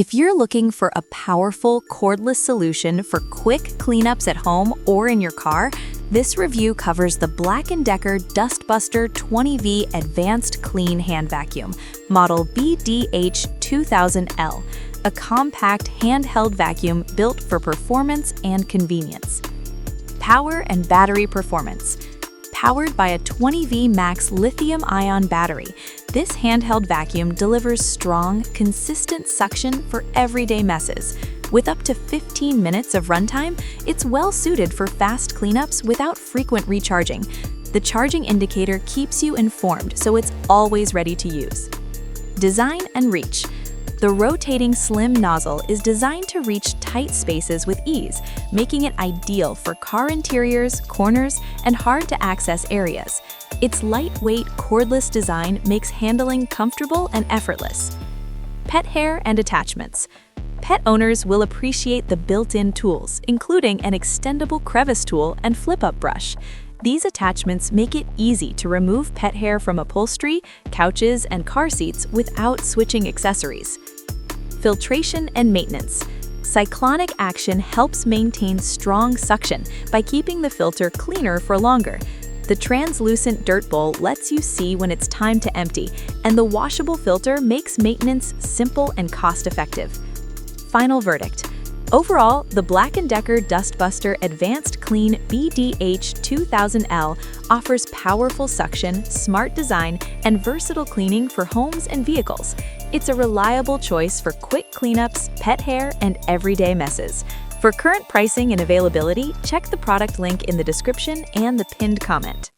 If you're looking for a powerful cordless solution for quick cleanups at home or in your car, this review covers the BLACK+DECKER Dustbuster 20V Advanced Clean Hand Vacuum, model BDH2000L, a compact handheld vacuum built for performance and convenience. Power and battery performance. Powered by a 20V max lithium-ion battery, this handheld vacuum delivers strong, consistent suction for everyday messes. With up to 15 minutes of runtime, it's well suited for fast cleanups without frequent recharging. The charging indicator keeps you informed, so it's always ready to use. Design and reach. The rotating slim nozzle is designed to reach tight spaces with ease, making it ideal for car interiors, corners, and hard-to-access areas. Its lightweight, cordless design makes handling comfortable and effortless. Pet hair and attachments. Pet owners will appreciate the built-in tools, including an extendable crevice tool and flip-up brush. These attachments make it easy to remove pet hair from upholstery, couches, and car seats without switching accessories. Filtration and maintenance. Cyclonic action helps maintain strong suction by keeping the filter cleaner for longer. The translucent dirt bowl lets you see when it's time to empty, and the washable filter makes maintenance simple and cost-effective. Final verdict. Overall, the BLACK+DECKER Dustbuster Advanced Clean BDH2000L offers powerful suction, smart design, and versatile cleaning for homes and vehicles. It's a reliable choice for quick cleanups, pet hair, and everyday messes. For current pricing and availability, check the product link in the description and the pinned comment.